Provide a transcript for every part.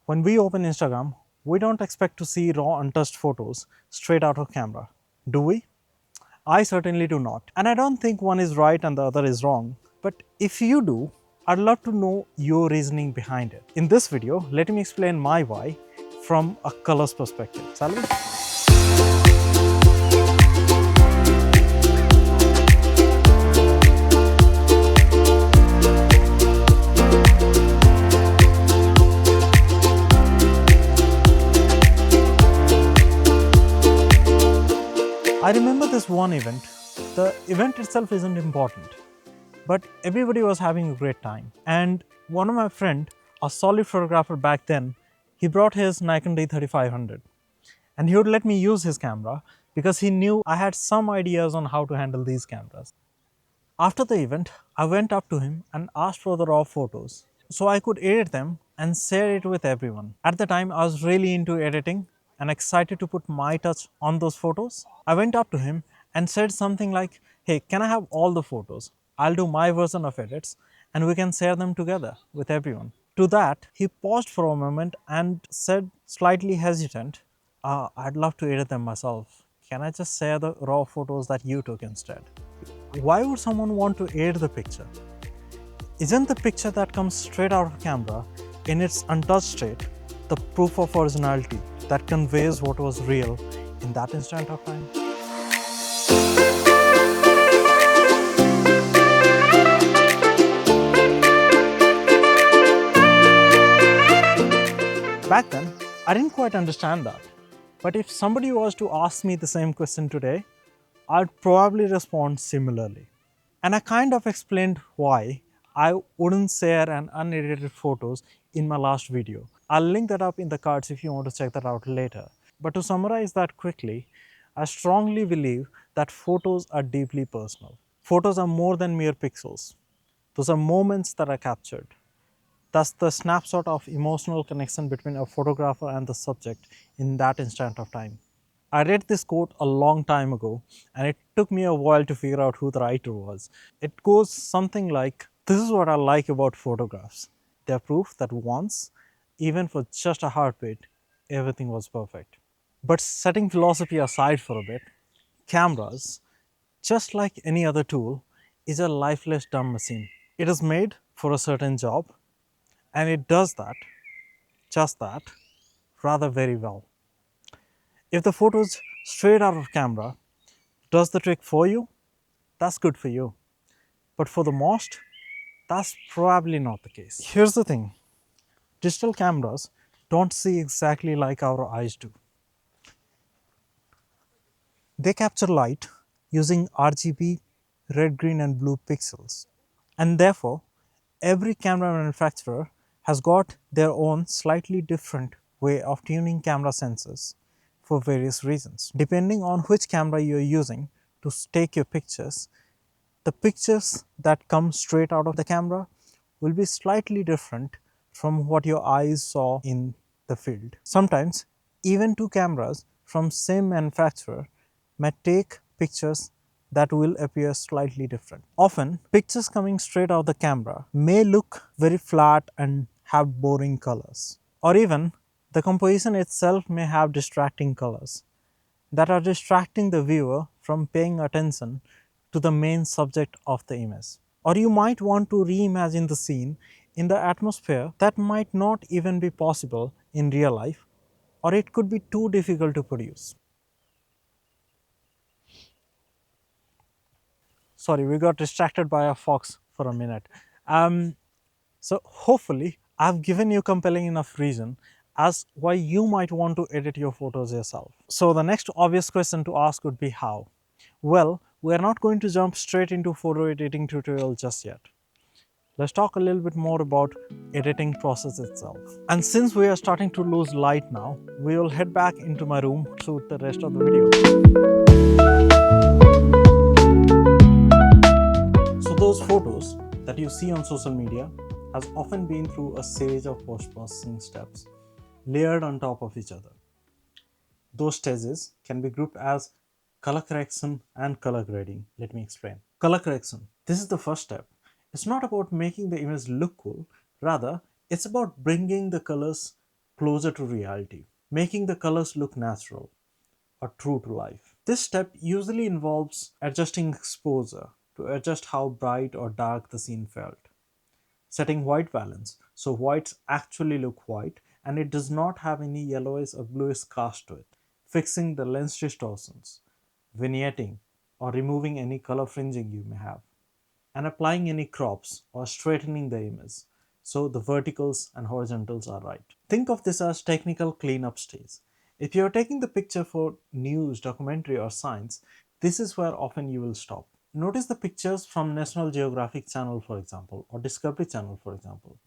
When we open Instagram, we don't expect to see raw, untouched photos straight out of camera, do we? I certainly do not. And I don't think one is right and the other is wrong. But if you do, I'd love to know your reasoning behind it. In this video, let me explain my why from a colors perspective. Shall we? I remember this one event. The event itself isn't important, but everybody was having a great time. And one of my friend, a solid photographer back then, he brought his Nikon D3500 and he would let me use his camera because he knew I had some ideas on how to handle these cameras. After the event, I went up to him and asked for the raw photos so I could edit them and share it with everyone. At the time, I was really into editing and excited to put my touch on those photos. I went up to him and said something like, "Hey, can I have all the photos? I'll do my version of edits and we can share them together with everyone." To that, he paused for a moment and said, slightly hesitant, "I'd love to edit them myself. Can I just share the raw photos that you took instead?" Why would someone want to edit the picture? Isn't the picture that comes straight out of camera in its untouched state the proof of originality that conveys what was real in that instant of time? Back then, I didn't quite understand that. But if somebody was to ask me the same question today, I'd probably respond similarly. And I kind of explained why I wouldn't share an unedited photos in my last video. I'll link that up in the cards if you want to check that out later. But to summarize that quickly, I strongly believe that photos are deeply personal. Photos are more than mere pixels. Those are moments that are captured. That's the snapshot of emotional connection between a photographer and the subject in that instant of time. I read this quote a long time ago and it took me a while to figure out who the writer was. It goes something like, "This is what I like about photographs. They're proof that once, even for just a heartbeat, everything was perfect." But setting philosophy aside for a bit, cameras, just like any other tool, is a lifeless dumb machine. It is made for a certain job and it does that, just that, rather very well. If the photos straight out of camera does the trick for you, that's good for you. But for the most, that's probably not the case. Here's the thing, digital cameras don't see exactly like our eyes do. They capture light using RGB, red, green, and blue pixels. And therefore, every camera manufacturer has got their own slightly different way of tuning camera sensors for various reasons. Depending on which camera you're using to take your pictures, the pictures that come straight out of the camera will be slightly different from what your eyes saw in the field. Sometimes, even two cameras from same manufacturer may take pictures that will appear slightly different. Often, pictures coming straight out of the camera may look very flat and have boring colors. Or even, the composition itself may have distracting colors that are distracting the viewer from paying attention to the main subject of the image. Or you might want to reimagine the scene in the atmosphere that might not even be possible in real life, or it could be too difficult to produce. Sorry, we got distracted by a fox for a minute. So hopefully I've given you compelling enough reason as why you might want to edit your photos yourself. So the next obvious question to ask would be how? Well, we are not going to jump straight into photo editing tutorial just yet. Let's talk a little bit more about editing process itself. And since we are starting to lose light now, we will head back into my room to shoot the rest of the video. So those photos that you see on social media has often been through a series of post-processing steps layered on top of each other. Those stages can be grouped as color correction and color grading. Let me explain. Color correction. This is the first step. It's not about making the image look cool, rather, it's about bringing the colors closer to reality, making the colors look natural or true to life. This step usually involves adjusting exposure to adjust how bright or dark the scene felt, setting white balance so whites actually look white and it does not have any yellowish or bluish cast to it, fixing the lens distortions, vignetting, or removing any color fringing you may have, and applying any crops or straightening the image so the verticals and horizontals are right. Think of this as technical cleanup stage. If you are taking the picture for news, documentary, or science, this is where often you will stop. Notice the pictures from National Geographic Channel, for example, or Discovery Channel, for example.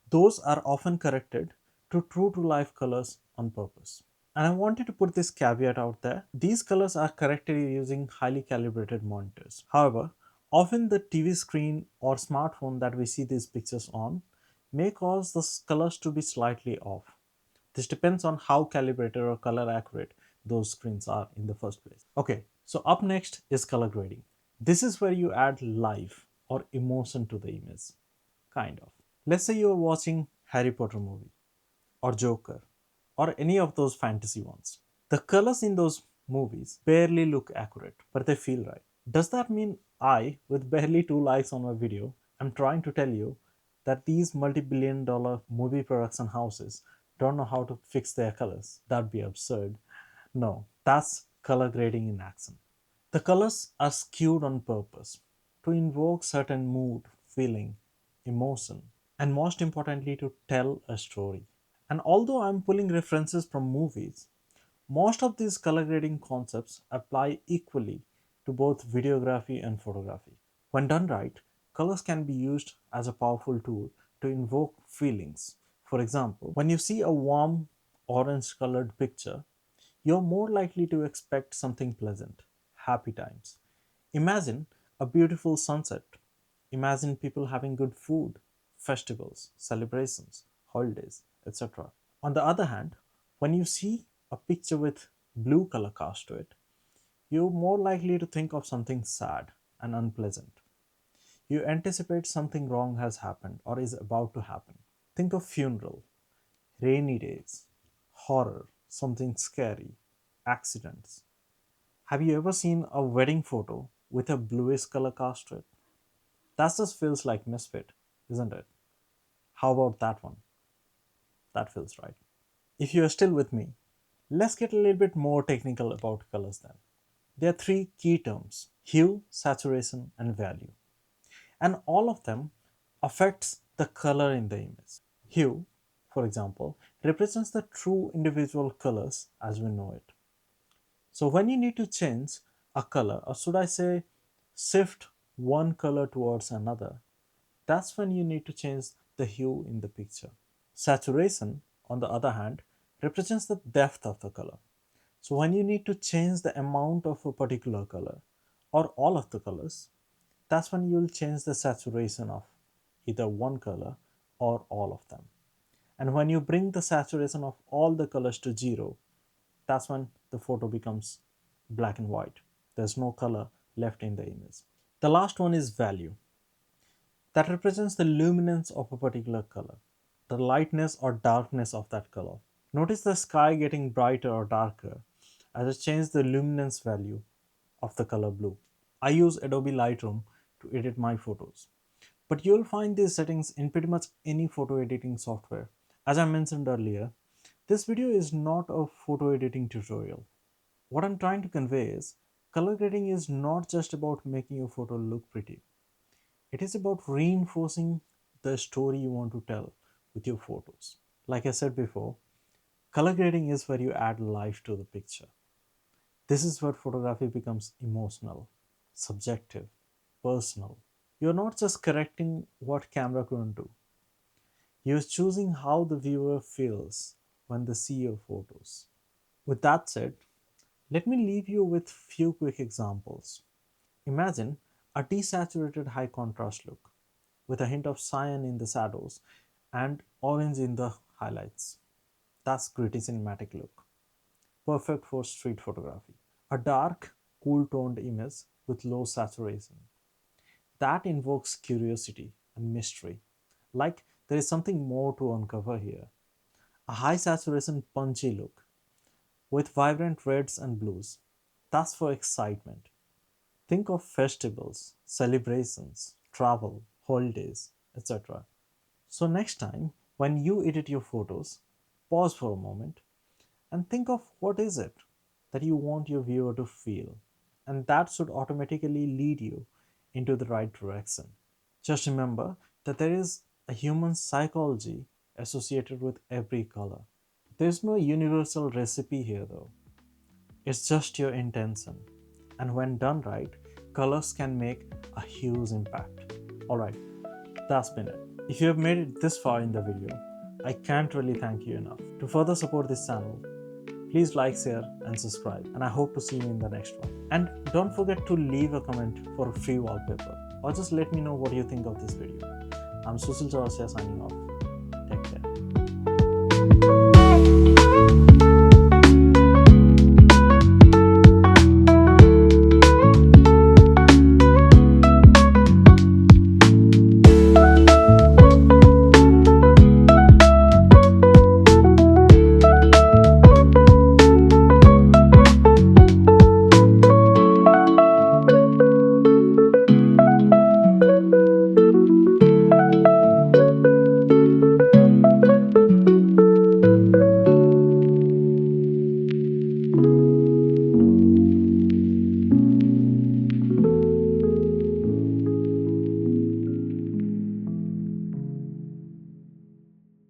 Those are often corrected to true to life colors on purpose. And I wanted to put this caveat out there. These colors are corrected using highly calibrated monitors. However, often the TV screen or smartphone that we see these pictures on may cause the colors to be slightly off. This depends on how calibrated or color accurate those screens are in the first place. Okay, so up next is color grading. This is where you add life or emotion to the image, kind of. Let's say you're watching Harry Potter movie or Joker or any of those fantasy ones. The colors in those movies barely look accurate, but they feel right. Does that mean I, with barely 2 likes on my video, am trying to tell you that these multi-billion-dollar movie production houses don't know how to fix their colors? That'd be absurd. No, that's color grading in action. The colors are skewed on purpose to invoke certain mood, feeling, emotion, and most importantly, to tell a story. And although I'm pulling references from movies, most of these color grading concepts apply equally to both videography and photography. When done right, colors can be used as a powerful tool to invoke feelings. For example, when you see a warm orange colored picture, you're more likely to expect something pleasant, happy times. Imagine a beautiful sunset. Imagine people having good food, festivals, celebrations, holidays, etc. On the other hand, when you see a picture with blue color cast to it, you're more likely to think of something sad and unpleasant. You anticipate something wrong has happened or is about to happen. Think of funeral, rainy days, horror, something scary, accidents. Have you ever seen a wedding photo with a bluish color cast to it? That just feels like misfit, isn't it? How about that one? That feels right. If you are still with me, let's get a little bit more technical about colors then. There are three key terms: hue, saturation, and value. And all of them affects the color in the image. Hue, for example, represents the true individual colors as we know it. So when you need to change a color, or should I say shift one color towards another, that's when you need to change the hue in the picture. Saturation, on the other hand, represents the depth of the color. So when you need to change the amount of a particular color or all of the colors, that's when you'll change the saturation of either one color or all of them. And when you bring the saturation of all the colors to zero, that's when the photo becomes black and white. There's no color left in the image. The last one is value. That represents the luminance of a particular color, the lightness or darkness of that color. Notice the sky getting brighter or darker as I change the luminance value of the color blue. I use Adobe Lightroom to edit my photos, but you'll find these settings in pretty much any photo editing software. As I mentioned earlier, this video is not a photo editing tutorial. What I'm trying to convey is color grading is not just about making your photo look pretty. It is about reinforcing the story you want to tell with your photos. Like I said before, color grading is where you add life to the picture. This is where photography becomes emotional, subjective, personal. You're not just correcting what camera couldn't do. You're choosing how the viewer feels when they see your photos. With that said, let me leave you with few quick examples. Imagine a desaturated high contrast look with a hint of cyan in the shadows and orange in the highlights. That's gritty cinematic look, perfect for street photography. A dark, cool toned image with low saturation. That invokes curiosity and mystery, like there is something more to uncover here. A high saturation punchy look with vibrant reds and blues. That's for excitement. Think of festivals, celebrations, travel, holidays, etc. So, next time when you edit your photos, pause for a moment and think of what is it that you want your viewer to feel, and that should automatically lead you into the right direction. Just remember that there is a human psychology associated with every color. There's no universal recipe here though. It's just your intention. And when done right, colors can make a huge impact. Alright, that's been it. If you have made it this far in the video, I can't really thank you enough. To further support this channel, please like, share, and subscribe. And I hope to see you in the next one. And don't forget to leave a comment for a free wallpaper, or just let me know what you think of this video. I'm Susil Chaurasia signing off. Take care.